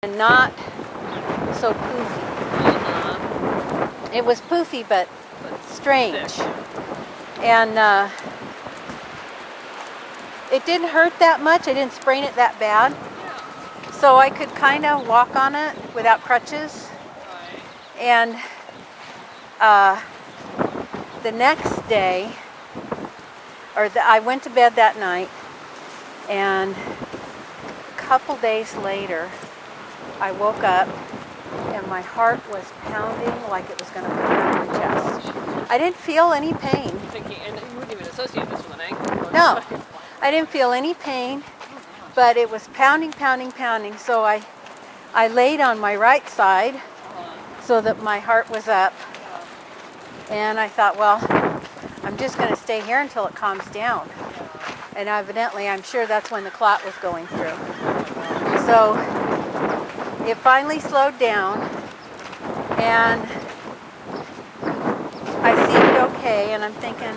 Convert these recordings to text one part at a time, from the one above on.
and not so poofy. It was poofy, but strange. Thick. And it didn't hurt that much. I didn't sprain it that bad. So I could kind of walk on it without crutches. Right. And the next day, I went to bed that night, and a couple days later, I woke up and my heart was pounding like it was going to come out of my chest. I didn't feel any pain. Thinking, and you wouldn't even associate this with an ankle. No, I didn't feel any pain, but it was pounding, pounding, pounding. So I laid on my right side so that my heart was up. And I thought, well, I'm just going to stay here until it calms down. And evidently, I'm sure that's when the clot was going through. So it finally slowed down, and I seemed okay, and I'm thinking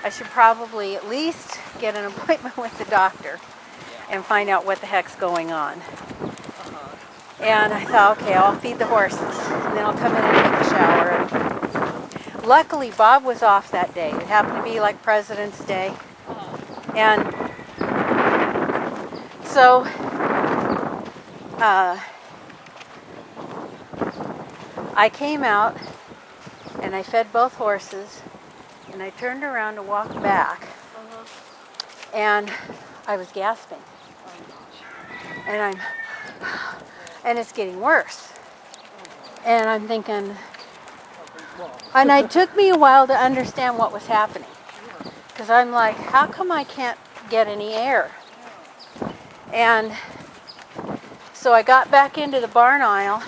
I should probably at least get an appointment with the doctor and find out what the heck's going on. And I thought, okay, I'll feed the horses, and then I'll come in and take a shower. And luckily, Bob was off that day. It happened to be like President's Day. And so I came out and I fed both horses, and I turned around to walk back, and I was gasping. And it's getting worse. And I'm thinking, and it took me a while to understand what was happening. Because I'm like, how come I can't get any air? And so I got back into the barn aisle,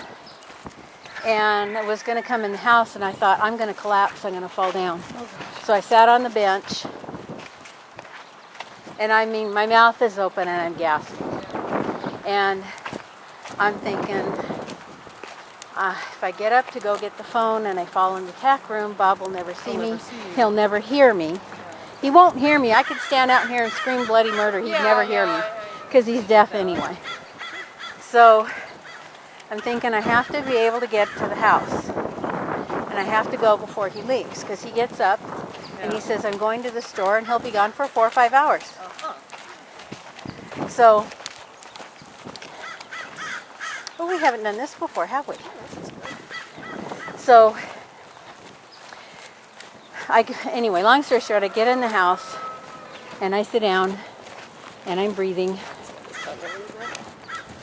and I was going to come in the house, and I thought, I'm going to collapse, I'm going to fall down. So I sat on the bench, and I mean, my mouth is open and I'm gasping. And I'm thinking, if I get up to go get the phone and I fall in the tack room, Bob will never see me. He'll never hear me. He won't hear me. I could stand out here and scream bloody murder. He'd never hear me because he's deaf anyway. So I'm thinking I have to be able to get to the house. And I have to go before he leaves, because he gets up and he says, I'm going to the store, and he'll be gone for 4 or 5 hours. So, well, we haven't done this before, have we? So, anyway, long story short, I get in the house and I sit down and I'm breathing.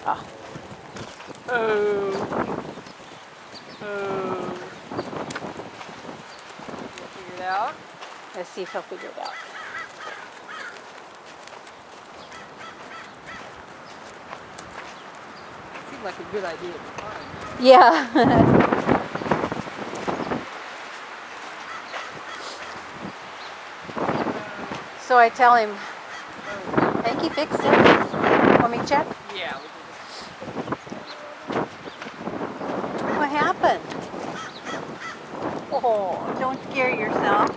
Oh. Figure it out. Let's see if he'll figure it out. Seemed like a good idea at the time. Yeah. So I tell him, I think he fixed it. Want me to check? Yeah. What happened? Oh, don't scare yourself.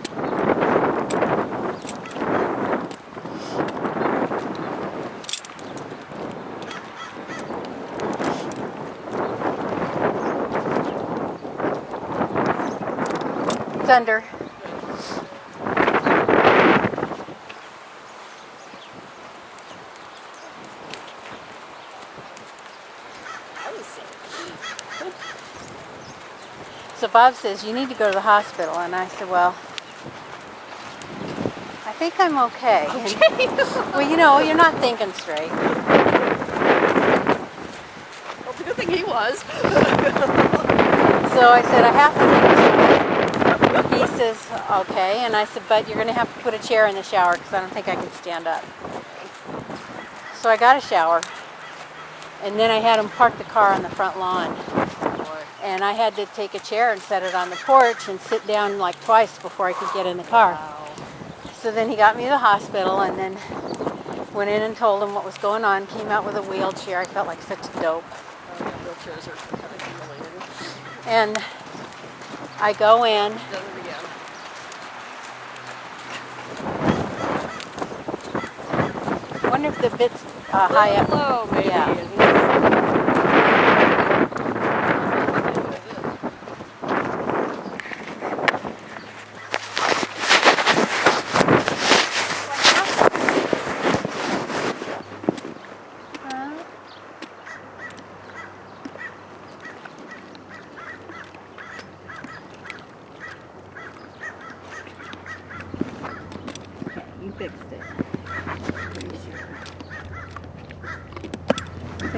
It's under. So Bob says, you need to go to the hospital. And I said, well, I think I'm okay. Okay. Well, you know, you're not thinking straight. Well, it's a good thing he was. So I said, I have to think. He says, okay. And I said, but you're going to have to put a chair in the shower because I don't think I can stand up. So I got a shower. And then I had him park the car on the front lawn. And I had to take a chair and set it on the porch and sit down like twice before I could get in the car. Wow. So then he got me to the hospital, and then went in and told him what was going on. Came out with a wheelchair. I felt like such a dope. Wheelchairs are kind of humiliating. And I go in. Does it again. I wonder if the bit's high up. Low, maybe. Yeah.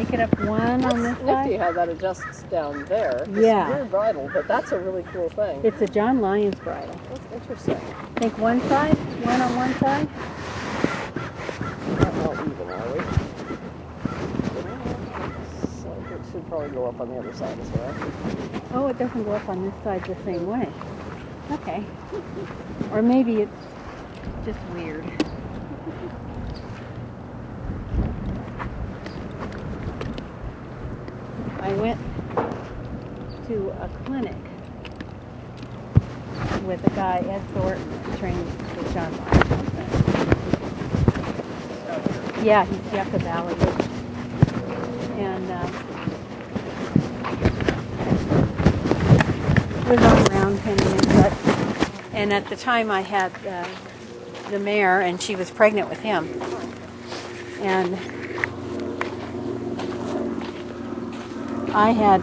pick it up one on this Nifty side. how that adjusts down there. It's Yeah. a weird bridle, but that's a really cool thing. It's a John Lyons bridle. That's interesting. Think one side, one on one side. Not all even, are we? So it should probably go up on the other side as well. Oh, it doesn't go up on this side the same way. Okay. Or maybe it's just weird. I went to a clinic with a guy, Ed Thornton, that trains with John Lyons. Yeah, he's Yucca Valley. And was on around 10 years, and at the time I had the mare, and she was pregnant with him. And I had